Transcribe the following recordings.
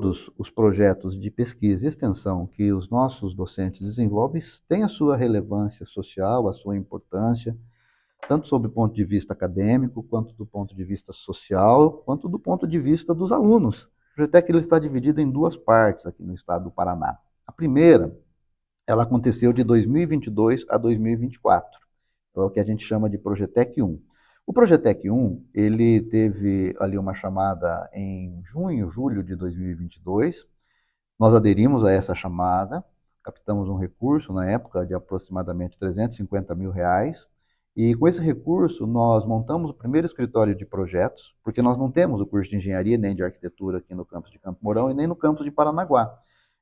Todos os projetos de pesquisa e extensão que os nossos docentes desenvolvem têm a sua relevância social, a sua importância, tanto sob o ponto de vista acadêmico, quanto do ponto de vista social, quanto do ponto de vista dos alunos. O Projetec ele está dividido em duas partes aqui no estado do Paraná. A primeira, ela aconteceu de 2022 a 2024, é o que a gente chama de Projetec 1. O Projetec 1, ele teve ali uma chamada em junho, julho de 2022, nós aderimos a essa chamada, captamos um recurso na época de aproximadamente R$350 mil, e com esse recurso nós montamos o primeiro escritório de projetos, porque nós não temos o curso de engenharia nem de arquitetura aqui no campus de Campo Mourão e nem no campus de Paranaguá.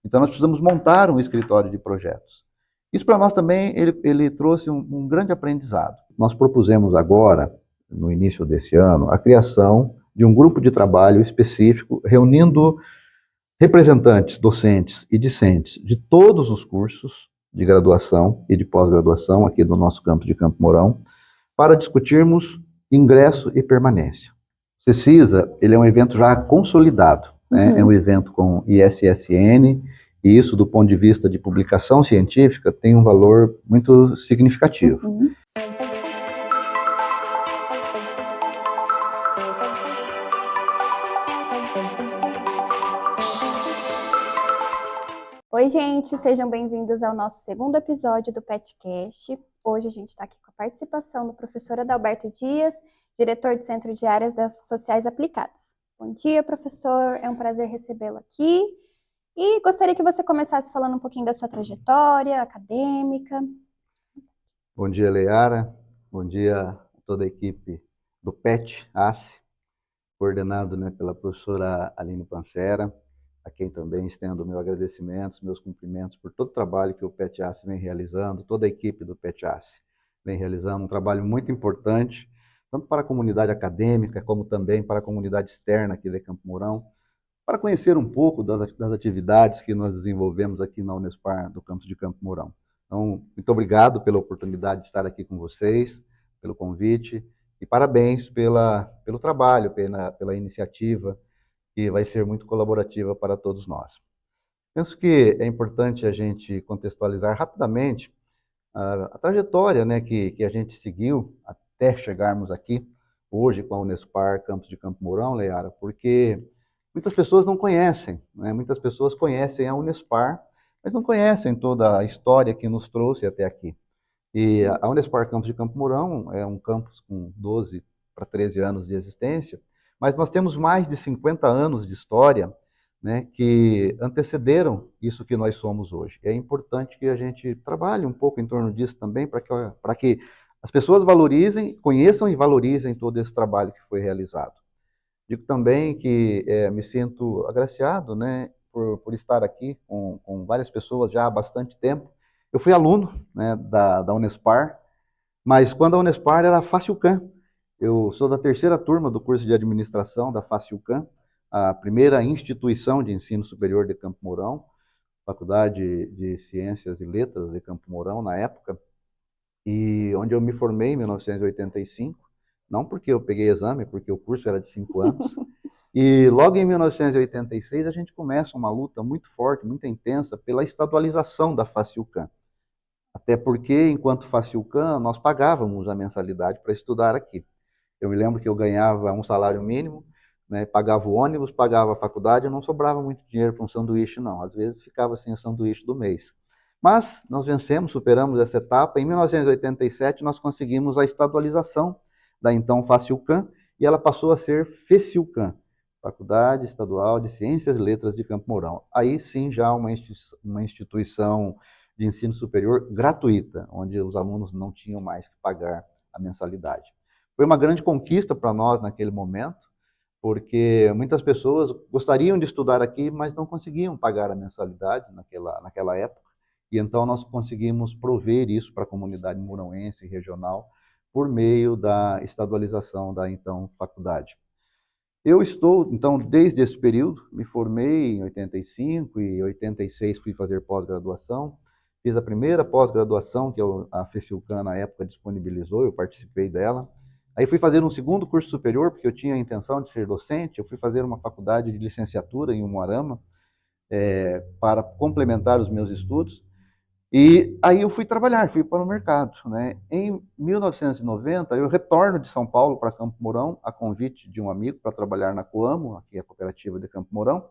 Então nós precisamos montar um escritório de projetos. Isso para nós também, ele trouxe um grande aprendizado. Nós propusemos agora, no início desse ano, a criação de um grupo de trabalho específico, reunindo representantes, docentes e discentes de todos os cursos de graduação e de pós-graduação aqui do nosso campus de Campo Mourão, para discutirmos ingresso e permanência. O CECISA, ele é um evento já consolidado, né? É um evento com ISSN, e isso, do ponto de vista de publicação científica, tem um valor muito significativo. Oi, gente, sejam bem-vindos ao nosso segundo episódio do PetCast. Hoje a gente está aqui com a participação do professor Adalberto Dias, diretor do Centro de Áreas das Sociais Aplicadas. Bom dia, professor, é um prazer recebê-lo aqui. E gostaria que você começasse falando um pouquinho da sua trajetória acadêmica. Bom dia, Leara. Bom dia a toda a equipe do PET-ACE, coordenado, né, pela professora Aline Pancera, a quem também estendo meu agradecimento, meus cumprimentos por todo o trabalho que o PET-ACE vem realizando, toda a equipe do PET-ACE vem realizando um trabalho muito importante, tanto para a comunidade acadêmica, como também para a comunidade externa aqui de Campo Mourão, para conhecer um pouco das atividades que nós desenvolvemos aqui na Unespar do campus de Campo Mourão. Então, muito obrigado pela oportunidade de estar aqui com vocês, pelo convite, e parabéns pelo trabalho, pela iniciativa, que vai ser muito colaborativa para todos nós. Penso que é importante a gente contextualizar rapidamente a trajetória, né, que a gente seguiu até chegarmos aqui, hoje com a Unespar Campus de Campo Mourão, Leara, porque muitas pessoas não conhecem, né? Muitas pessoas conhecem a Unespar, mas não conhecem toda a história que nos trouxe até aqui. E a Unespar Campus de Campo Mourão é um campus com 12 para 13 anos de existência, mas nós temos mais de 50 anos de história, né, que antecederam isso que nós somos hoje. É importante que a gente trabalhe um pouco em torno disso também, para que as pessoas valorizem, conheçam e valorizem todo esse trabalho que foi realizado. Digo também que me sinto agraciado, né, por estar aqui com várias pessoas já há bastante tempo. Eu fui aluno, né, da Unespar, mas quando a Unespar era a Facilcam. Eu sou da terceira turma do curso de administração da Facilcam, a primeira instituição de ensino superior de Campo Mourão, Faculdade de Ciências e Letras de Campo Mourão na época, e onde eu me formei em 1985, não porque eu peguei exame, porque o curso era de 5 anos. E logo em 1986 a gente começa uma luta muito forte, muito intensa pela estadualização da Facilcam. Até porque, enquanto Facilcam, nós pagávamos a mensalidade para estudar aqui. Eu me lembro que eu ganhava um salário mínimo, né, pagava o ônibus, pagava a faculdade, não sobrava muito dinheiro para um sanduíche, não. Às vezes ficava sem o sanduíche do mês. Mas nós vencemos, superamos essa etapa. Em 1987, nós conseguimos a estadualização da então Facilcam, e ela passou a ser Fecilcam, Faculdade Estadual de Ciências e Letras de Campo Mourão. Aí sim, já uma instituição de ensino superior gratuita, onde os alunos não tinham mais que pagar a mensalidade. Foi uma grande conquista para nós naquele momento, porque muitas pessoas gostariam de estudar aqui, mas não conseguiam pagar a mensalidade naquela época, e então nós conseguimos prover isso para a comunidade mourãoense e regional por meio da estadualização da então faculdade. Eu estou, então, desde esse período, me formei em 85 e em 86 fui fazer pós-graduação. Fiz a primeira pós-graduação que a Fecilcam na época disponibilizou, eu participei dela. Aí fui fazer um segundo curso superior, porque eu tinha a intenção de ser docente, eu fui fazer uma faculdade de licenciatura em Umuarama, para complementar os meus estudos. E aí eu fui trabalhar, fui para o mercado, né? Em 1990, eu retorno de São Paulo para Campo Mourão, a convite de um amigo para trabalhar na Coamo, aqui é a cooperativa de Campo Mourão.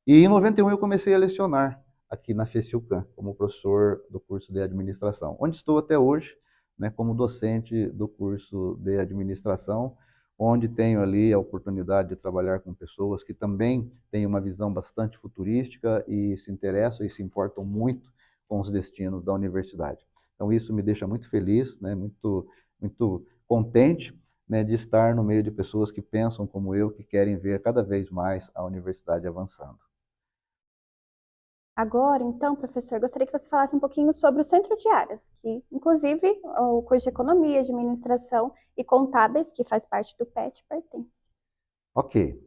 E em 91 eu comecei a lecionar aqui na FECILCAM, como professor do curso de administração, onde estou até hoje, né, como docente do curso de administração, onde tenho ali a oportunidade de trabalhar com pessoas que também têm uma visão bastante futurística e se interessam e se importam muito com os destinos da universidade. Então isso me deixa muito feliz, né, muito contente, né, de estar no meio de pessoas que pensam como eu, que querem ver cada vez mais a universidade avançando. Agora, então, professor, gostaria que você falasse um pouquinho sobre o Centro de Áreas, que, inclusive, o curso de Economia, Administração e Contábeis, que faz parte do PET, pertence. Ok.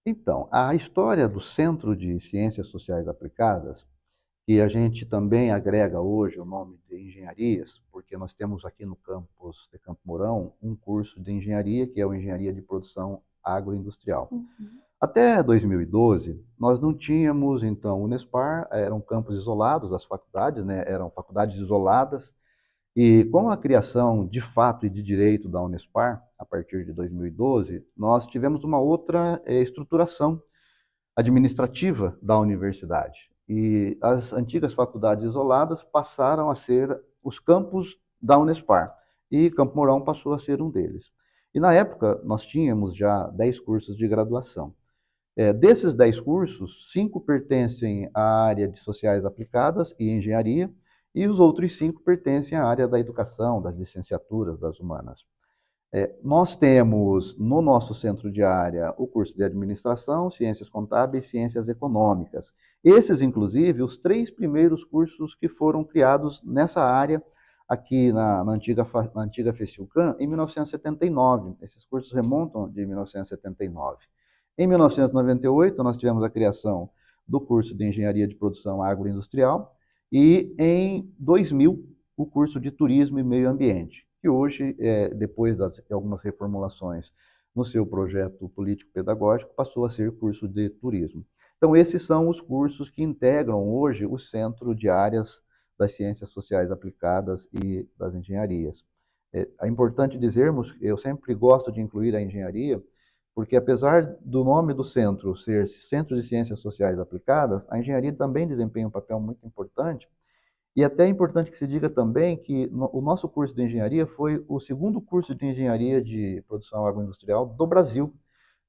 Então, a história do Centro de Ciências Sociais Aplicadas, que a gente também agrega hoje o nome de engenharias, porque nós temos aqui no campus de Campo Mourão um curso de engenharia, que é o Engenharia de Produção Agroindustrial. Uhum. Até 2012, nós não tínhamos, então, Unespar, eram campos isolados, as faculdades, né, eram faculdades isoladas, e com a criação de fato e de direito da Unespar, a partir de 2012, nós tivemos uma outra estruturação administrativa da universidade. E as antigas faculdades isoladas passaram a ser os campos da Unespar, e Campo Mourão passou a ser um deles. E na época, nós tínhamos já 10 cursos de graduação. Desses 10 cursos, 5 pertencem à área de sociais aplicadas e engenharia, e os outros 5 pertencem à área da educação, das licenciaturas, das humanas. Nós temos no nosso centro de área o curso de administração, ciências contábeis e ciências econômicas. Esses, inclusive, os 3 primeiros cursos que foram criados nessa área aqui na antiga FECILCAM em 1979. Esses cursos remontam de 1979. Em 1998, nós tivemos a criação do curso de Engenharia de Produção Agroindustrial e, em 2000, o curso de Turismo e Meio Ambiente, que hoje, depois de algumas reformulações no seu projeto político-pedagógico, passou a ser curso de Turismo. Então, esses são os cursos que integram hoje o Centro de Áreas das Ciências Sociais Aplicadas e das Engenharias. É importante dizermos, eu sempre gosto de incluir a engenharia, porque apesar do nome do centro ser Centro de Ciências Sociais Aplicadas, a engenharia também desempenha um papel muito importante. E até é importante que se diga também que o nosso curso de engenharia foi o segundo curso de engenharia de produção agroindustrial do Brasil.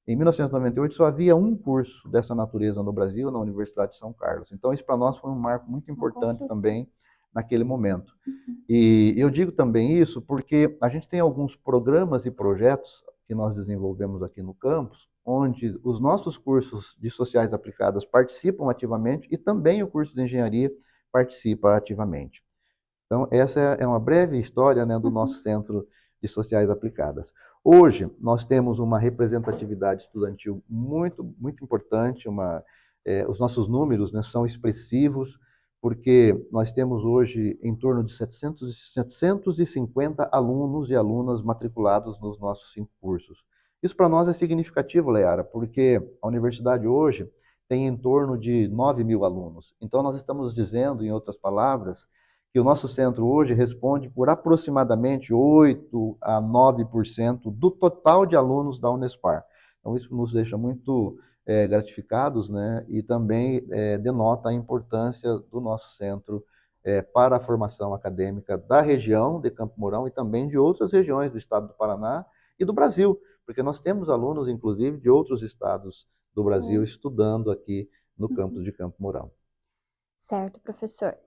Em 1998 só havia um curso dessa natureza no Brasil, na Universidade de São Carlos. Então isso para nós foi um marco muito importante também naquele momento. Uhum. E eu digo também isso porque a gente tem alguns programas e projetos que nós desenvolvemos aqui no campus, onde os nossos cursos de sociais aplicadas participam ativamente e também o curso de engenharia participa ativamente. Então, essa é uma breve história, né, do nosso Centro de Sociais Aplicadas. Hoje, nós temos uma representatividade estudantil muito importante, os nossos números, né, são expressivos, porque nós temos hoje em torno de 750 alunos e alunas matriculados nos nossos 5 cursos. Isso para nós é significativo, Leara, porque a universidade hoje tem em torno de 9.000 alunos. Então, nós estamos dizendo, em outras palavras, que o nosso centro hoje responde por aproximadamente 8 a 9% do total de alunos da Unespar. Então, isso nos deixa muito gratificados, né? E também denota a importância do nosso centro para a formação acadêmica da região de Campo Mourão e também de outras regiões do estado do Paraná e do Brasil, porque nós temos alunos, inclusive, de outros estados do Brasil estudando aqui no campus de Campo Mourão. Certo, professor.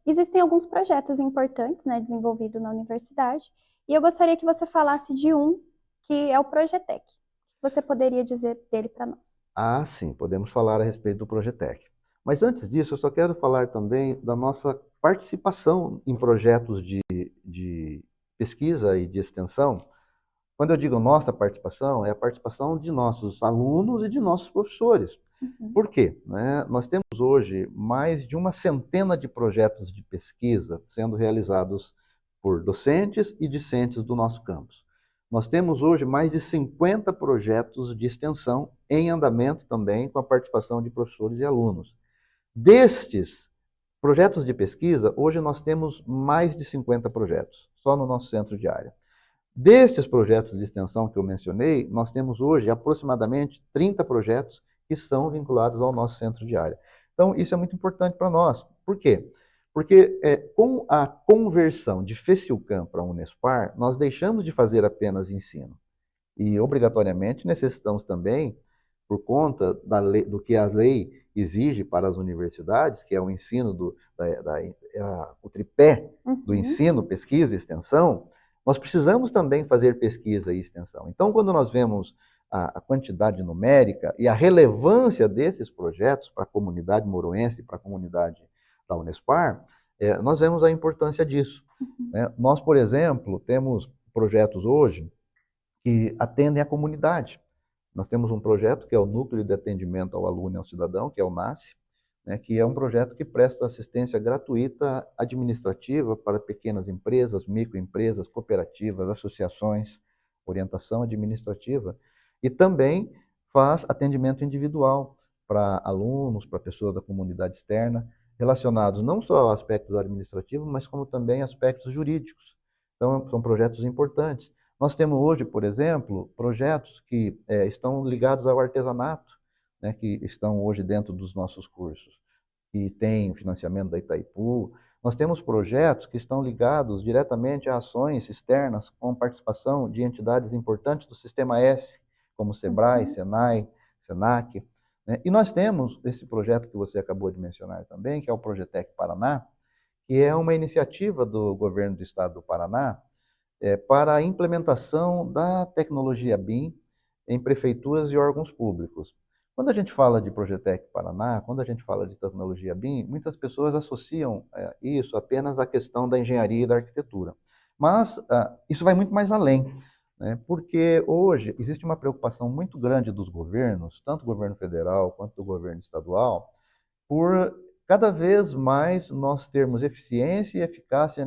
Existem alguns projetos importantes, né, desenvolvidos na universidade, e eu gostaria que você falasse de um, que é o Projetec. O que você poderia dizer dele para nós? Ah, sim, podemos falar a respeito do Projetec. Mas antes disso, eu só quero falar também da nossa participação em projetos de pesquisa e de extensão. Quando eu digo nossa participação, é a participação de nossos alunos e de nossos professores. Uhum. Por quê? Nós temos hoje mais de uma centena de projetos de pesquisa sendo realizados por docentes e discentes do nosso campus. Nós temos hoje mais de 50 projetos de extensão em andamento também, com a participação de professores e alunos. Destes projetos de pesquisa, hoje nós temos mais de 50 projetos, só no nosso centro de área. Destes projetos de extensão que eu mencionei, nós temos hoje aproximadamente 30 projetos que são vinculados ao nosso centro de área. Então, isso é muito importante para nós. Por quê? Porque com a conversão de FECILCAM para a Unespar, nós deixamos de fazer apenas ensino. E, obrigatoriamente, necessitamos também, por conta do que a lei exige para as universidades, que é o ensino, o tripé do ensino, pesquisa e extensão, nós precisamos também fazer pesquisa e extensão. Então, quando nós vemos a quantidade numérica e a relevância desses projetos para a comunidade moroense, para a comunidade da Unespar, nós vemos a importância disso. Né? Nós, por exemplo, temos projetos hoje que atendem a comunidade. Nós temos um projeto que é o Núcleo de Atendimento ao Aluno e ao Cidadão, que é o NACE, né, que é um projeto que presta assistência gratuita administrativa para pequenas empresas, microempresas, cooperativas, associações, orientação administrativa, e também faz atendimento individual para alunos, para pessoas da comunidade externa, relacionados não só ao aspectos administrativos, mas como também aspectos jurídicos. Então, são projetos importantes. Nós temos hoje, por exemplo, projetos que estão ligados ao artesanato, né, que estão hoje dentro dos nossos cursos, e tem financiamento da Itaipu. Nós temos projetos que estão ligados diretamente a ações externas, com participação de entidades importantes do Sistema S, como SEBRAE, SENAI, SENAC. Né? E nós temos esse projeto que você acabou de mencionar também, que é o Projetec Paraná, que é uma iniciativa do governo do estado do Paraná, para a implementação da tecnologia BIM em prefeituras e órgãos públicos. Quando a gente fala de Projetec Paraná, quando a gente fala de tecnologia BIM, muitas pessoas associam isso apenas à questão da engenharia e da arquitetura. Mas isso vai muito mais além, né? Porque hoje existe uma preocupação muito grande dos governos, tanto do governo federal quanto do governo estadual, por cada vez mais nós termos eficiência e eficácia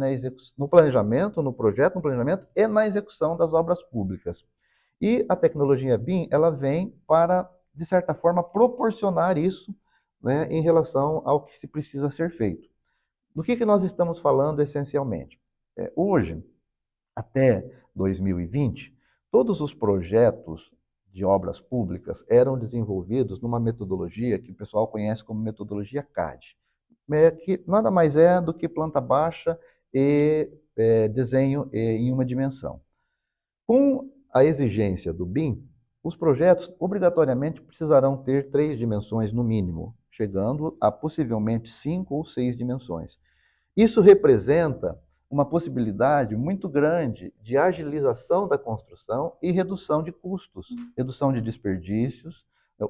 no planejamento, no projeto, no planejamento e na execução das obras públicas. E a tecnologia BIM, ela vem para, de certa forma, proporcionar isso, né, em relação ao que se precisa ser feito. Do que nós estamos falando essencialmente? Hoje, até 2020, todos os projetos de obras públicas eram desenvolvidos numa metodologia que o pessoal conhece como metodologia CAD, que nada mais é do que planta baixa e desenho em uma dimensão. Com a exigência do BIM, os projetos obrigatoriamente precisarão ter 3 dimensões no mínimo, chegando a possivelmente 5 ou 6 dimensões. Isso representa uma possibilidade muito grande de agilização da construção e redução de custos, redução de desperdícios,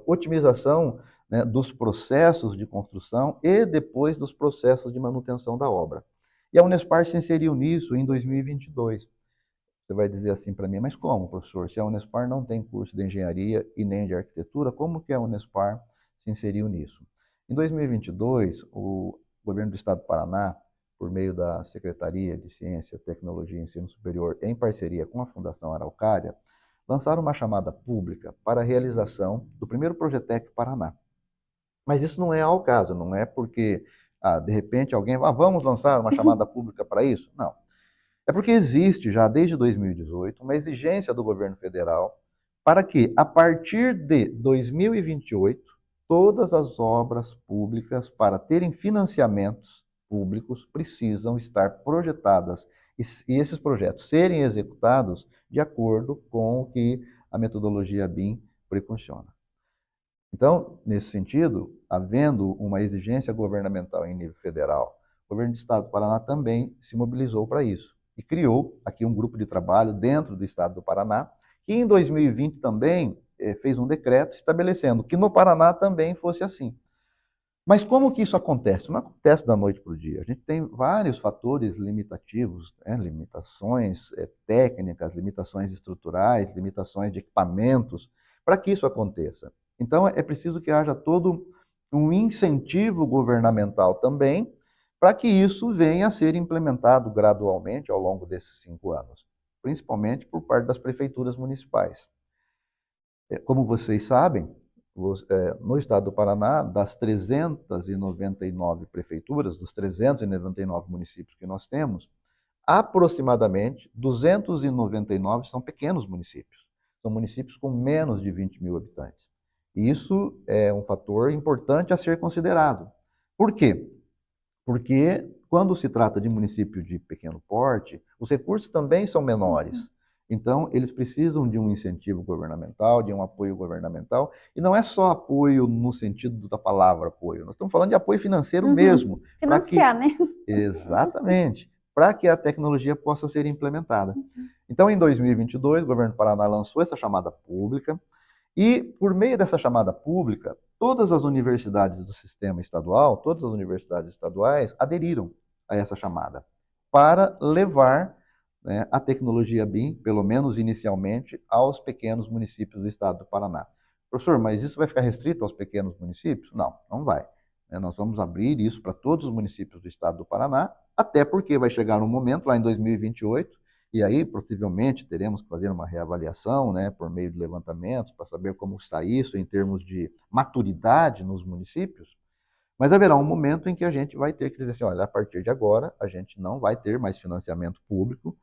otimização, né, dos processos de construção e depois dos processos de manutenção da obra. E a Unespar se inseriu nisso em 2022. Você vai dizer assim para mim, mas como, professor? Se a Unespar não tem curso de engenharia e nem de arquitetura, como que a Unespar se inseriu nisso? Em 2022, o governo do estado do Paraná, por meio da Secretaria de Ciência, Tecnologia e Ensino Superior, em parceria com a Fundação Araucária, lançaram uma chamada pública para a realização do primeiro Projetec Paraná. Mas isso não é ao caso, não é porque, de repente, alguém vamos lançar uma chamada pública para isso? Não. É porque existe já desde 2018 uma exigência do governo federal para que, a partir de 2028, todas as obras públicas, para terem financiamentos públicos, precisam estar projetadas e esses projetos serem executados de acordo com o que a metodologia BIM proporciona. Então, nesse sentido, havendo uma exigência governamental em nível federal, o governo do estado do Paraná também se mobilizou para isso e criou aqui um grupo de trabalho dentro do estado do Paraná, que em 2020 também fez um decreto estabelecendo que no Paraná também fosse assim. Mas como que isso acontece? Não acontece da noite para o dia. A gente tem vários fatores limitativos, limitações técnicas, limitações estruturais, limitações de equipamentos, para que isso aconteça. Então, é preciso que haja todo um incentivo governamental também, para que isso venha a ser implementado gradualmente ao longo desses 5 anos. principalmente por parte das prefeituras municipais. Como vocês sabem, no estado do Paraná, das 399 prefeituras, dos 399 municípios que nós temos, aproximadamente 299 são pequenos municípios. São municípios com menos de 20 mil habitantes. E isso é um fator importante a ser considerado. Por quê? Porque quando se trata de município de pequeno porte, os recursos também são menores. Então, eles precisam de um incentivo governamental, de um apoio governamental, e não é só apoio no sentido da palavra apoio, nós estamos falando de apoio financeiro mesmo. Financiar, né? Exatamente, para que a tecnologia possa ser implementada. Então, em 2022, o governo do Paraná lançou essa chamada pública, e por meio dessa chamada pública, todas as universidades do sistema estadual, todas as universidades estaduais aderiram a essa chamada, para levar, né, a tecnologia BIM, pelo menos inicialmente, aos pequenos municípios do estado do Paraná. Professor, mas isso vai ficar restrito aos pequenos municípios? Não, não vai. Nós vamos abrir isso para todos os municípios do estado do Paraná, até porque vai chegar um momento, lá em 2028, e aí possivelmente teremos que fazer uma reavaliação, né, por meio de levantamentos, para saber como está isso em termos de maturidade nos municípios. Mas haverá um momento em que a gente vai ter que dizer assim, olha, a partir de agora, a gente não vai ter mais financiamento público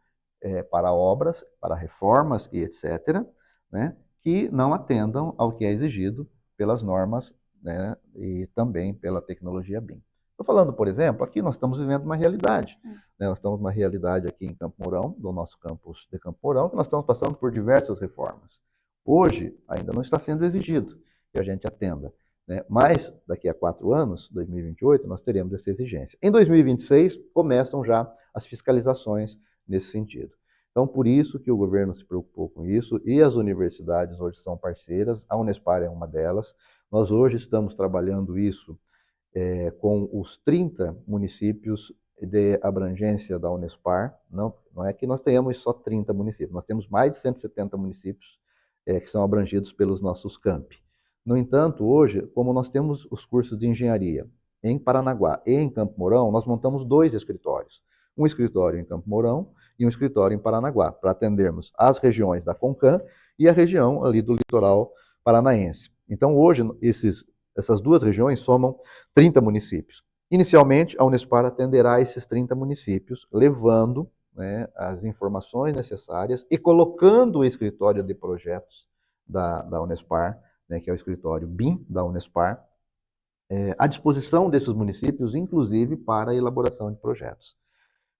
para obras, para reformas e etc., né, que não atendam ao que é exigido pelas normas, né, e também pela tecnologia BIM. Estou falando, por exemplo, aqui nós estamos vivendo uma realidade. Né, nós estamos numa realidade aqui em Campo Mourão, do nosso campus de Campo Mourão, que nós estamos passando por diversas reformas. Hoje, ainda não está sendo exigido que a gente atenda, né? Mas daqui a 4 anos, 2028, nós teremos essa exigência. Em 2026, começam já as fiscalizações nesse sentido. Então, por isso que o governo se preocupou com isso, e as universidades hoje são parceiras, a Unespar é uma delas. Nós hoje estamos trabalhando isso com os 30 municípios de abrangência da Unespar. Não é que nós tenhamos só 30 municípios, nós temos mais de 170 municípios que são abrangidos pelos nossos campi. No entanto, hoje, como nós temos os cursos de engenharia em Paranaguá e em Campo Mourão, nós montamos 2 escritórios. Um escritório em Campo Mourão e um escritório em Paranaguá, para atendermos as regiões da Concan e a região ali do litoral paranaense. Então, hoje, essas 2 regiões somam 30 municípios. Inicialmente, a Unespar atenderá esses 30 municípios, levando, né, as informações necessárias e colocando o escritório de projetos da Unespar, né, que é o escritório BIM da Unespar, à disposição desses municípios, inclusive para a elaboração de projetos.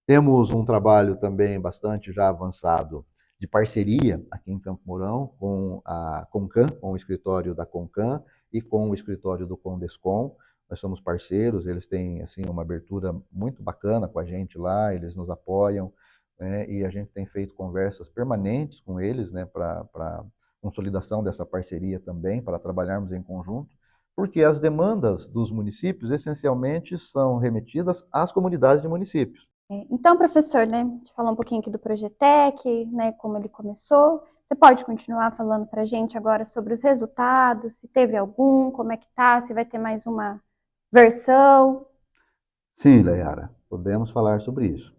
Temos um trabalho também bastante já avançado de parceria aqui em Campo Mourão com a Concan, com o escritório da Concan e com o escritório do Condescom. Nós somos parceiros, eles têm assim uma abertura muito bacana com a gente lá, eles nos apoiam, né, e a gente tem feito conversas permanentes com eles, né, para consolidação dessa parceria também, para trabalharmos em conjunto, porque as demandas dos municípios essencialmente são remetidas às comunidades de municípios. Então, professor, né, a gente falou um pouquinho aqui do Projetec, né, como ele começou. Você pode continuar falando para a gente agora sobre os resultados, se teve algum, como é que tá, se vai ter mais uma versão? Sim, Leiara, podemos falar sobre isso.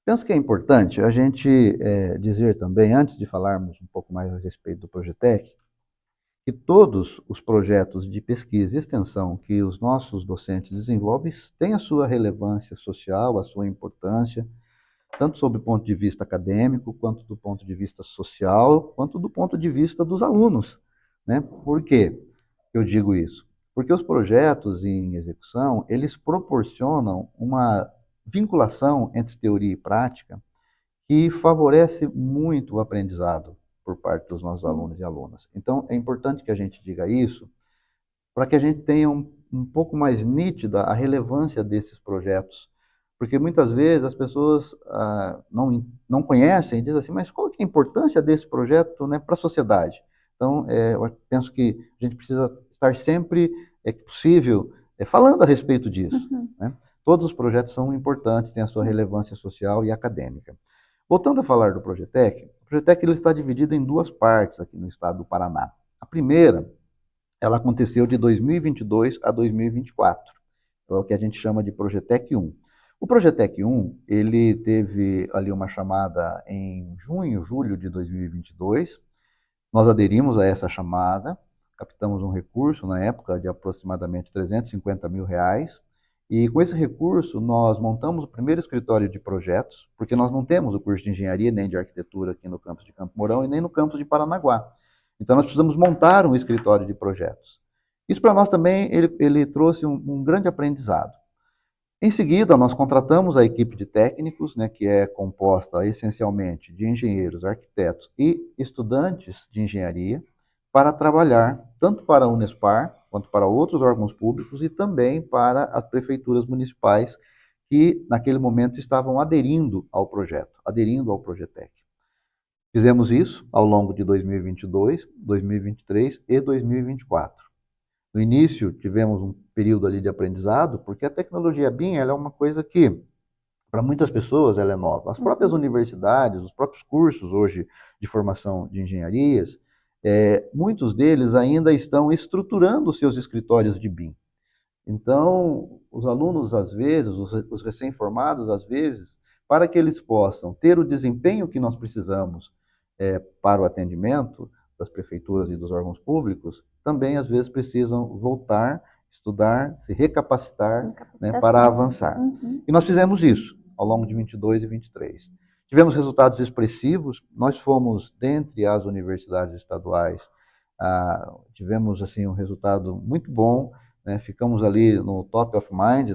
Penso que é importante a gente dizer também, antes de falarmos um pouco mais a respeito do Projetec, que todos os projetos de pesquisa e extensão que os nossos docentes desenvolvem têm a sua relevância social, a sua importância, tanto sob o ponto de vista acadêmico, quanto do ponto de vista social, quanto do ponto de vista dos alunos, né? Por quê eu digo isso? Porque os projetos em execução, eles proporcionam uma vinculação entre teoria e prática que favorece muito o aprendizado por parte dos nossos alunos e alunas. Então, é importante que a gente diga isso para que a gente tenha um pouco mais nítida a relevância desses projetos. Porque muitas vezes as pessoas não conhecem e dizem assim, mas qual que é a importância desse projeto, né, para a sociedade? Então, eu penso que a gente precisa estar sempre, que possível, falando a respeito disso. Né? Todos os projetos são importantes, têm a sua relevância social e acadêmica. Voltando a falar do Projetec, o Projetec ele está dividido em 2 partes aqui no estado do Paraná. A primeira, ela aconteceu de 2022 a 2024, é o que a gente chama de Projetec 1. O Projetec 1, ele teve ali uma chamada em junho, julho de 2022. Nós aderimos a essa chamada, captamos um recurso na época de aproximadamente R$ 350 mil, e com esse recurso nós montamos o primeiro escritório de projetos, porque nós não temos o curso de engenharia nem de arquitetura aqui no campus de Campo Mourão e nem no campus de Paranaguá. Então nós precisamos montar um escritório de projetos. Isso para nós também ele trouxe um grande aprendizado. Em seguida, nós contratamos a equipe de técnicos, né, que é composta essencialmente de engenheiros, arquitetos e estudantes de engenharia, para trabalhar tanto para a Unespar, quanto para outros órgãos públicos e também para as prefeituras municipais que, naquele momento, estavam aderindo ao projeto, aderindo ao Projetec. Fizemos isso ao longo de 2022, 2023 e 2024. No início, tivemos um período ali de aprendizado, porque a tecnologia BIM ela é uma coisa que, para muitas pessoas, ela é nova. As próprias universidades, os próprios cursos hoje de formação de engenharias, muitos deles ainda estão estruturando os seus escritórios de BIM. Então, os alunos, às vezes, os recém-formados, às vezes, para que eles possam ter o desempenho que nós precisamos para o atendimento das prefeituras e dos órgãos públicos, também, às vezes, precisam voltar, estudar, se recapacitar, né, para avançar. E nós fizemos isso ao longo de 22 e 23. Tivemos resultados expressivos, nós fomos, dentre as universidades estaduais, tivemos assim, um resultado muito bom, né? Ficamos ali no top of mind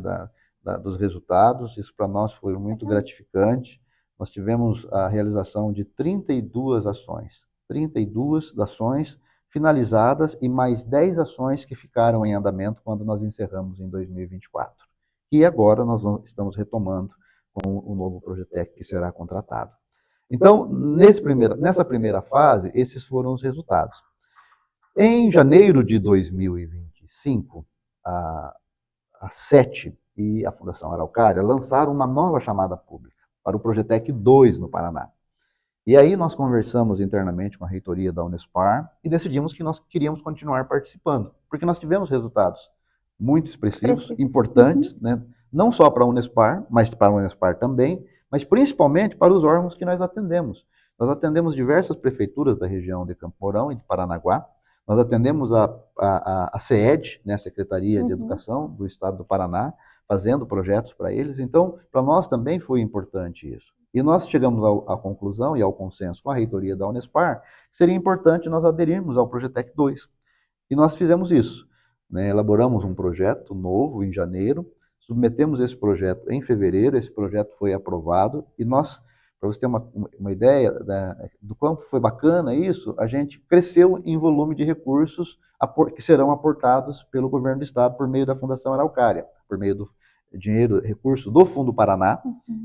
dos resultados, isso para nós foi muito gratificante. Nós tivemos a realização de 32 ações, 32 ações finalizadas e mais 10 ações que ficaram em andamento quando nós encerramos em 2024. E agora nós estamos retomando com o novo Projetec que será contratado. Então, nessa primeira fase, esses foram os resultados. Em janeiro de 2025, a SET e a Fundação Araucária lançaram uma nova chamada pública para o Projetec 2 no Paraná. E aí nós conversamos internamente com a reitoria da Unespar e decidimos que nós queríamos continuar participando, porque nós tivemos resultados muito expressivos, importantes, né? Não só para a Unespar, mas para a Unespar também, mas principalmente para os órgãos que nós atendemos. Nós atendemos diversas prefeituras da região de Campo Mourão e de Paranaguá, nós atendemos a SEED, né, Secretaria de Educação do Estado do Paraná, fazendo projetos para eles, então para nós também foi importante isso. E nós chegamos à conclusão e ao consenso com a reitoria da Unespar que seria importante nós aderirmos ao Projetec 2. E nós fizemos isso, né? Elaboramos um projeto novo em janeiro, submetemos esse projeto em fevereiro, esse projeto foi aprovado e nós, para você ter uma ideia do quanto foi bacana isso, a gente cresceu em volume de recursos que serão aportados pelo governo do estado por meio da Fundação Araucária, por meio do recurso do Fundo Paraná,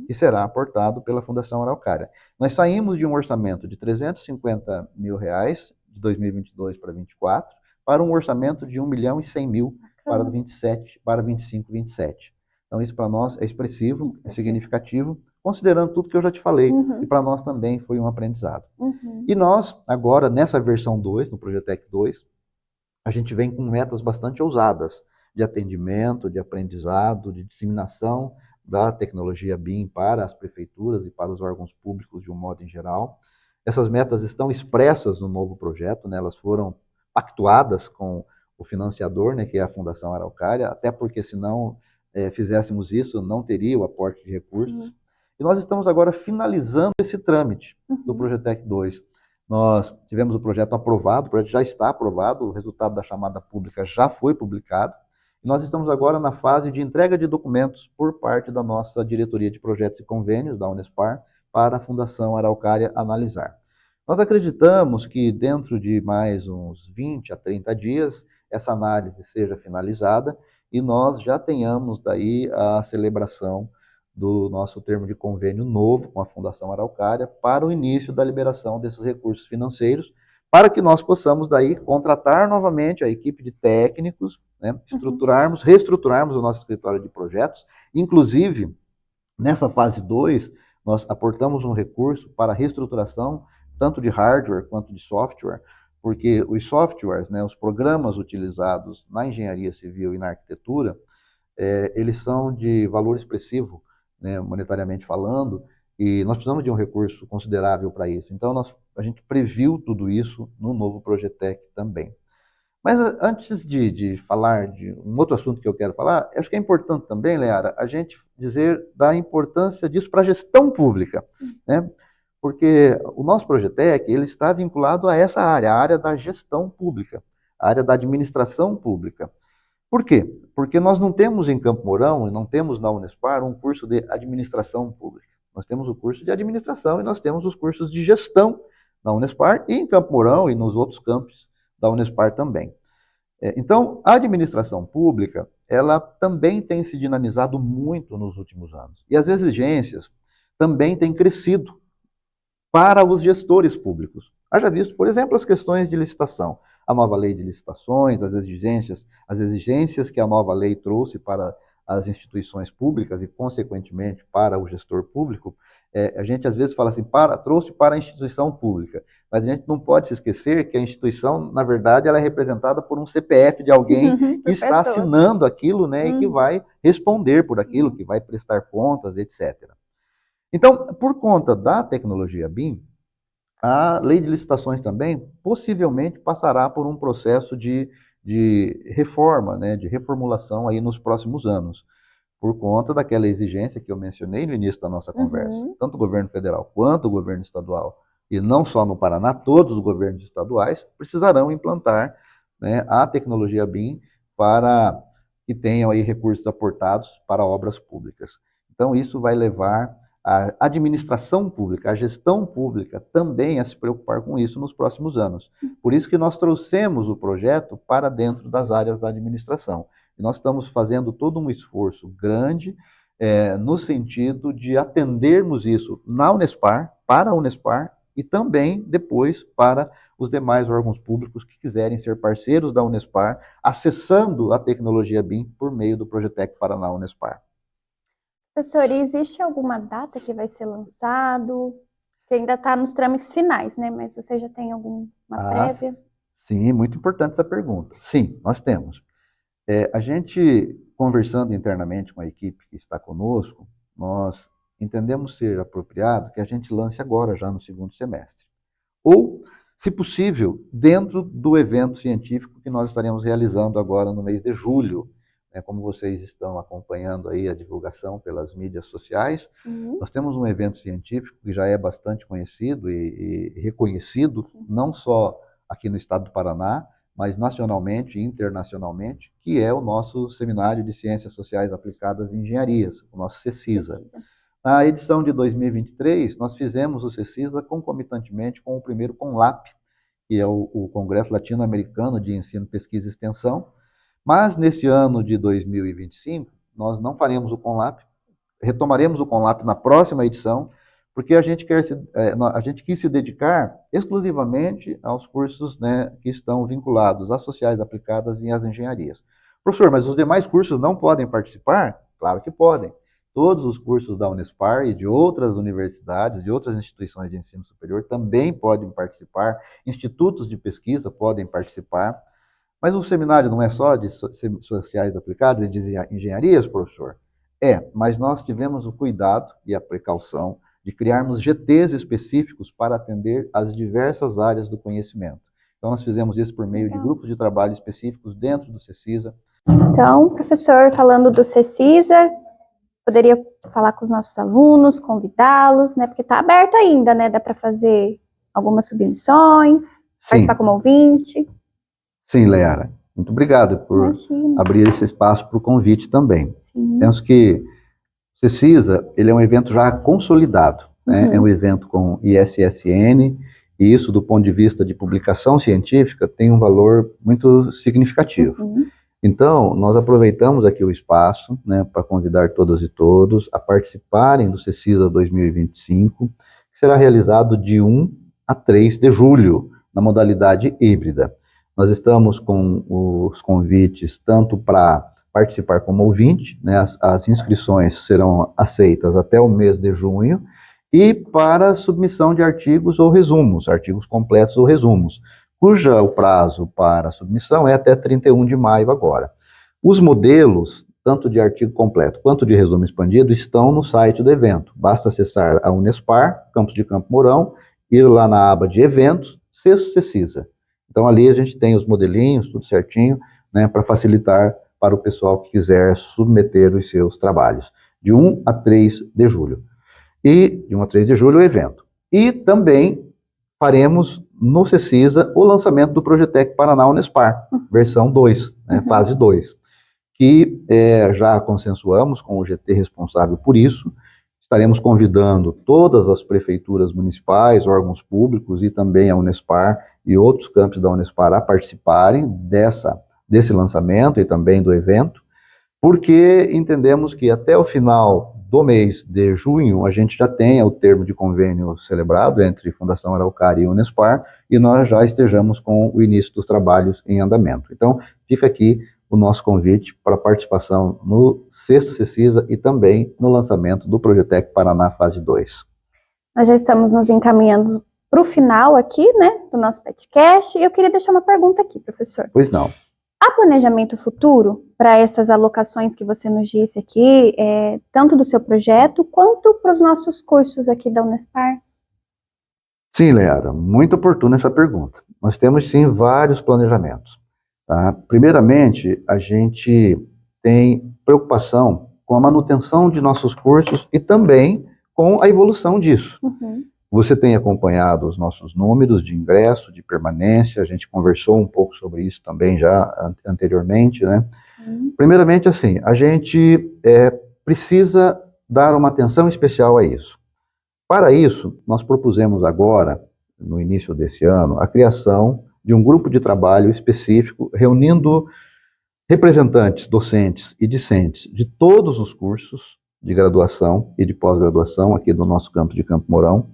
que será aportado pela Fundação Araucária. Nós saímos de um orçamento de R$350 mil de 2022 para 2024, para um orçamento de R$1.100.000 para 27, para 25, 27. Então isso para nós é expressivo, é significativo, considerando tudo que eu já te falei, e para nós também foi um aprendizado. E nós, agora, nessa versão 2, no Projetec 2, a gente vem com metas bastante ousadas, de atendimento, de aprendizado, de disseminação da tecnologia BIM para as prefeituras e para os órgãos públicos de um modo em geral. Essas metas estão expressas no novo projeto, né? Elas foram pactuadas com o financiador, né, que é a Fundação Araucária, até porque se não fizéssemos isso, não teria o aporte de recursos. E nós estamos agora finalizando esse trâmite do Projetec 2. Nós tivemos o projeto aprovado, o projeto já está aprovado, o resultado da chamada pública já foi publicado, e nós estamos agora na fase de entrega de documentos por parte da nossa diretoria de projetos e convênios, da Unespar, para a Fundação Araucária analisar. Nós acreditamos que dentro de mais uns 20 a 30 dias, essa análise seja finalizada e nós já tenhamos daí a celebração do nosso termo de convênio novo com a Fundação Araucária para o início da liberação desses recursos financeiros, para que nós possamos daí contratar novamente a equipe de técnicos, né, reestruturarmos o nosso escritório de projetos, inclusive nessa fase 2, nós aportamos um recurso para a reestruturação tanto de hardware quanto de software, porque os softwares, né, os programas utilizados na engenharia civil e na arquitetura, eles são de valor expressivo, né, monetariamente falando, e nós precisamos de um recurso considerável para isso. Então, a gente previu tudo isso no novo Progetec também. Mas antes de falar de um outro assunto que eu quero falar, acho que é importante também, Leara, a gente dizer da importância disso para a gestão pública, né? Porque o nosso Progetec, ele está vinculado a essa área, a área da gestão pública, a área da administração pública. Por quê? Porque nós não temos em Campo Mourão e não temos na Unespar um curso de administração pública. Nós temos o curso de administração e nós temos os cursos de gestão na Unespar e em Campo Mourão e nos outros campos da Unespar também. Então, a administração pública, ela também tem se dinamizado muito nos últimos anos. E as exigências também têm crescido para os gestores públicos. Haja visto, por exemplo, as questões de licitação. A nova lei de licitações, as exigências que a nova lei trouxe para as instituições públicas e, consequentemente, para o gestor público, a gente às vezes fala assim, trouxe para a instituição pública, mas a gente não pode se esquecer que a instituição, na verdade, ela é representada por um CPF de alguém que está assinando aquilo, né, e que vai responder por aquilo, que vai prestar contas, etc. Então, por conta da tecnologia BIM, a lei de licitações também possivelmente passará por um processo de reforma, né, de reformulação aí nos próximos anos, por conta daquela exigência que eu mencionei no início da nossa conversa. Tanto o governo federal quanto o governo estadual, e não só no Paraná, todos os governos estaduais precisarão implantar, né, a tecnologia BIM para que tenham aí recursos aportados para obras públicas. Então, isso vai levar a administração pública, a gestão pública também a se preocupar com isso nos próximos anos. Por isso que nós trouxemos o projeto para dentro das áreas da administração. E nós estamos fazendo todo um esforço grande no sentido de atendermos isso na Unespar, para a Unespar, e também depois para os demais órgãos públicos que quiserem ser parceiros da Unespar, acessando a tecnologia BIM por meio do Progetec Paraná Unespar. Professor, existe alguma data que vai ser lançado? Que ainda está nos trâmites finais, né? Mas você já tem alguma prévia? Sim, muito importante essa pergunta. Sim, nós temos. A gente, conversando internamente com a equipe que está conosco, nós entendemos ser apropriado que a gente lance agora, já no segundo semestre. Ou, se possível, dentro do evento científico que nós estaremos realizando agora no mês de julho. Como vocês estão acompanhando aí a divulgação pelas mídias sociais, nós temos um evento científico que já é bastante conhecido e reconhecido, não só aqui no estado do Paraná, mas nacionalmente e internacionalmente, que é o nosso Seminário de Ciências Sociais Aplicadas em Engenharias, o nosso CECISA. Na edição de 2023, nós fizemos o CECISA concomitantemente com o primeiro CONLAP, que é o Congresso Latino-Americano de Ensino, Pesquisa e Extensão. Mas nesse ano de 2025, nós não faremos o CONLAP, retomaremos o CONLAP na próxima edição, porque a gente quis se dedicar exclusivamente aos cursos, né, que estão vinculados às sociais aplicadas e às engenharias. Professor, mas os demais cursos não podem participar? Claro que podem. Todos os cursos da Unespar e de outras universidades, de outras instituições de ensino superior também podem participar, institutos de pesquisa podem participar. Mas o seminário não é só de sociais aplicadas e de engenharias, professor? Mas nós tivemos o cuidado e a precaução de criarmos GTs específicos para atender as diversas áreas do conhecimento. Então, nós fizemos isso por meio de grupos de trabalho específicos dentro do CECISA. Então, professor, falando do CECISA, poderia falar com os nossos alunos, convidá-los, né? Porque está aberto ainda, né? Dá para fazer algumas submissões, participar como ouvinte. Sim, Leara. Muito obrigado por abrir esse espaço para o convite também. Penso que o CECISA, ele é um evento já consolidado, né? É um evento com ISSN, e isso, do ponto de vista de publicação científica, tem um valor muito significativo. Então, nós aproveitamos aqui o espaço, né, para convidar todas e todos a participarem do CECISA 2025, que será realizado de 1 a 3 de julho, na modalidade híbrida. Nós estamos com os convites tanto para participar como ouvinte, né? As inscrições serão aceitas até o mês de junho, e para submissão de artigos ou resumos, artigos completos ou resumos, cuja o prazo para submissão é até 31 de maio agora. Os modelos tanto de artigo completo quanto de resumo expandido, estão no site do evento. Basta acessar a Unespar, Campus de Campo Mourão, ir lá na aba de eventos, Sexto CECISA. Então ali a gente tem os modelinhos, tudo certinho, né, para facilitar para o pessoal que quiser submeter os seus trabalhos. De 1 a 3 de julho. E de 1 a 3 de julho o evento. E também faremos no CECISA o lançamento do Projetec Paraná Unespar, versão 2, né, fase 2, que já consensuamos com o GT responsável por isso. Estaremos convidando todas as prefeituras municipais, órgãos públicos e também a Unespar e outros campos da Unespar a participarem desse lançamento e também do evento, porque entendemos que até o final do mês de junho a gente já tenha o termo de convênio celebrado entre Fundação Araucária e Unespar e nós já estejamos com o início dos trabalhos em andamento. Então, fica aqui o nosso convite para participação no sexto CECISA e também no lançamento do Projetec Paraná Fase 2. Nós já estamos nos encaminhando para o final aqui, né, do nosso podcast, e eu queria deixar uma pergunta aqui, professor. Pois não. Há planejamento futuro para essas alocações que você nos disse aqui, tanto do seu projeto, quanto para os nossos cursos aqui da Unespar? Sim, Leara, muito oportuna essa pergunta. Nós temos, sim, vários planejamentos. Tá? Primeiramente, a gente tem preocupação com a manutenção de nossos cursos e também com a evolução disso. Você tem acompanhado os nossos números de ingresso, de permanência, a gente conversou um pouco sobre isso também já anteriormente, né? Sim. Primeiramente, assim, a gente precisa dar uma atenção especial a isso. Para isso, nós propusemos agora, no início desse ano, a criação de um grupo de trabalho específico, reunindo representantes, docentes e discentes de todos os cursos de graduação e de pós-graduação aqui do nosso campus de Campo Mourão,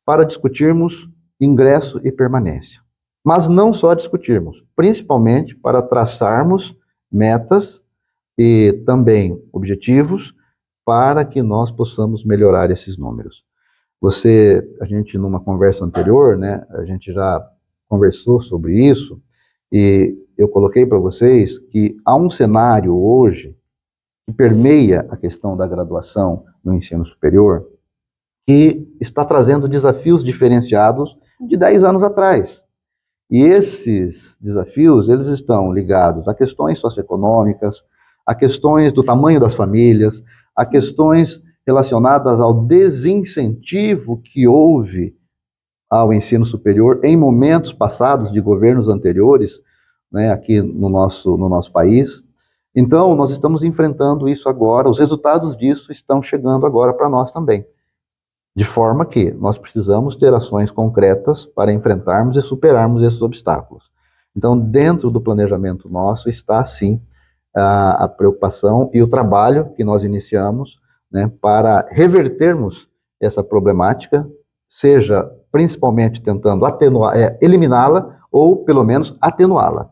para discutirmos ingresso e permanência. Mas não só discutirmos, principalmente para traçarmos metas e também objetivos para que nós possamos melhorar esses números. A gente numa conversa anterior, né, a gente já conversou sobre isso e eu coloquei para vocês que há um cenário hoje que permeia a questão da graduação no ensino superior, que está trazendo desafios diferenciados de 10 anos atrás. E esses desafios, eles estão ligados a questões socioeconômicas, a questões do tamanho das famílias, a questões relacionadas ao desincentivo que houve ao ensino superior em momentos passados de governos anteriores, né, aqui no nosso país. Então, nós estamos enfrentando isso agora, os resultados disso estão chegando agora para nós também. De forma que nós precisamos ter ações concretas para enfrentarmos e superarmos esses obstáculos. Então, dentro do planejamento nosso está, sim, a preocupação e o trabalho que nós iniciamos, né, para revertermos essa problemática, seja principalmente tentando eliminá-la ou, pelo menos, atenuá-la.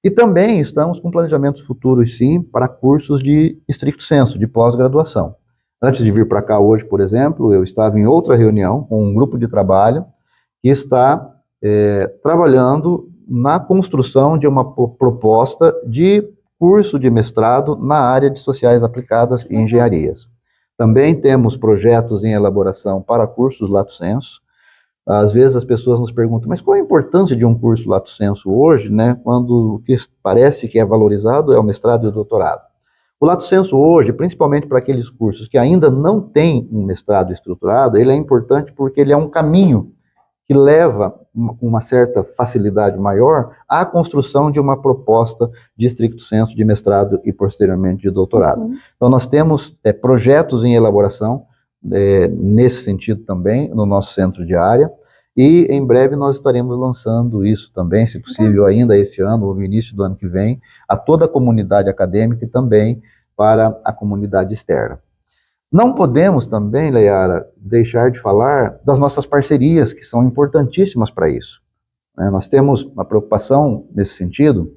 E também estamos com planejamentos futuros, sim, para cursos de estricto sensu, de pós-graduação. Antes de vir para cá hoje, por exemplo, eu estava em outra reunião com um grupo de trabalho que está trabalhando na construção de uma proposta de curso de mestrado na área de sociais aplicadas e engenharias. Também temos projetos em elaboração para cursos lato sensu. Às vezes as pessoas nos perguntam, mas qual a importância de um curso lato sensu hoje, né, quando o que parece que é valorizado é o mestrado e o doutorado? O lato sensu hoje, principalmente para aqueles cursos que ainda não têm um mestrado estruturado, ele é importante porque ele é um caminho que leva com uma certa facilidade maior à construção de uma proposta de estricto sensu de mestrado e posteriormente de doutorado. Então nós temos projetos em elaboração nesse sentido também no nosso centro de área e em breve nós estaremos lançando isso também, se possível ainda esse ano ou no início do ano que vem, a toda a comunidade acadêmica e também para a comunidade externa. Não podemos também, Leara, deixar de falar das nossas parcerias, que são importantíssimas para isso. Nós temos uma preocupação nesse sentido,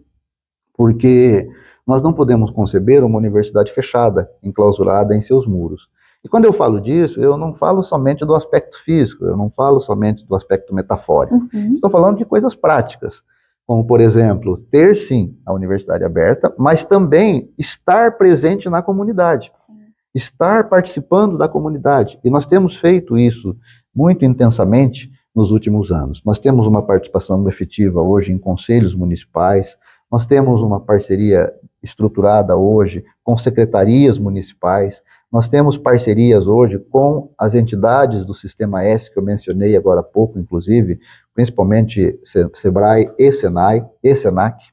porque nós não podemos conceber uma universidade fechada, enclausurada em seus muros. E quando eu falo disso, eu não falo somente do aspecto físico, eu não falo somente do aspecto metafórico. Estou falando de coisas práticas, como, por exemplo, ter, sim, a universidade aberta, mas também estar presente na comunidade, Sim. estar participando da comunidade. E nós temos feito isso muito intensamente nos últimos anos. Nós temos uma participação efetiva hoje em conselhos municipais, nós temos uma parceria estruturada hoje com secretarias municipais, nós temos parcerias hoje com as entidades do Sistema S, que eu mencionei agora há pouco, inclusive, principalmente SEBRAE e SENAI e SENAC,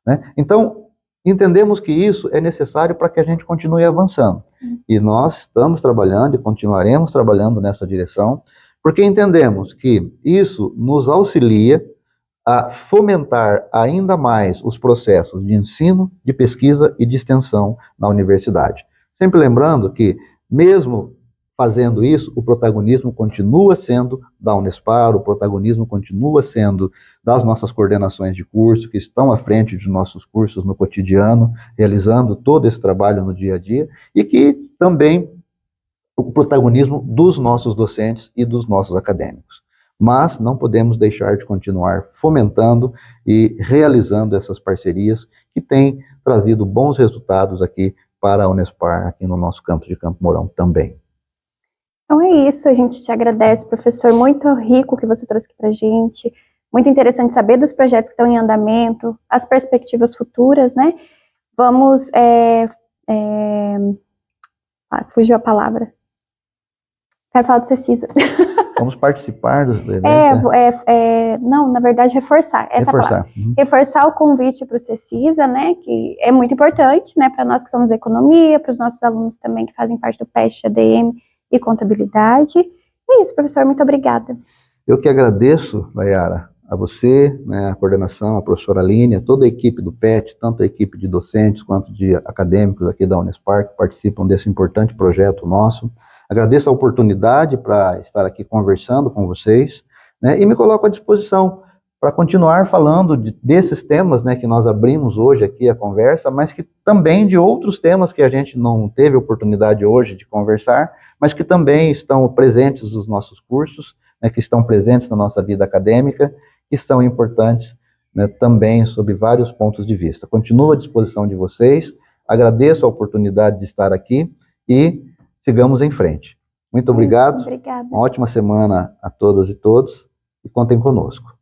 né? Então, entendemos que isso é necessário para que a gente continue avançando. Sim. E nós estamos trabalhando e continuaremos trabalhando nessa direção, porque entendemos que isso nos auxilia a fomentar ainda mais os processos de ensino, de pesquisa e de extensão na universidade. Sempre lembrando que, mesmo fazendo isso, o protagonismo continua sendo da Unespar, o protagonismo continua sendo das nossas coordenações de curso, que estão à frente de nossos cursos no cotidiano, realizando todo esse trabalho no dia a dia, e que também o protagonismo dos nossos docentes e dos nossos acadêmicos. Mas não podemos deixar de continuar fomentando e realizando essas parcerias que têm trazido bons resultados aqui para a Unespar, aqui no nosso campus de Campo Mourão também. Então é isso, a gente te agradece, professor, muito rico que você trouxe aqui para a gente, muito interessante saber dos projetos que estão em andamento, as perspectivas futuras, né? Vamos, fugiu a palavra. Quero falar do CECISA. Vamos participar do evento? Não, na verdade, reforçar essa palavra. Reforçar o convite para o CECISA, né, que é muito importante, né, para nós que somos economia, para os nossos alunos também que fazem parte do PEST, ADM e contabilidade. É isso, professor, muito obrigada. Eu que agradeço, Layara, a você, né, a coordenação, a professora Aline, a toda a equipe do PET, tanto a equipe de docentes quanto de acadêmicos aqui da Unespar, que participam desse importante projeto nosso. Agradeço a oportunidade para estar aqui conversando com vocês, né, e me coloco à disposição para continuar falando desses temas, né, que nós abrimos hoje aqui a conversa, mas que também de outros temas que a gente não teve oportunidade hoje de conversar, mas que também estão presentes nos nossos cursos, né, que estão presentes na nossa vida acadêmica, que são importantes, né, também sob vários pontos de vista. Continuo à disposição de vocês, agradeço a oportunidade de estar aqui e sigamos em frente. Muito obrigado. Obrigada. Uma ótima semana a todas e todos e contem conosco.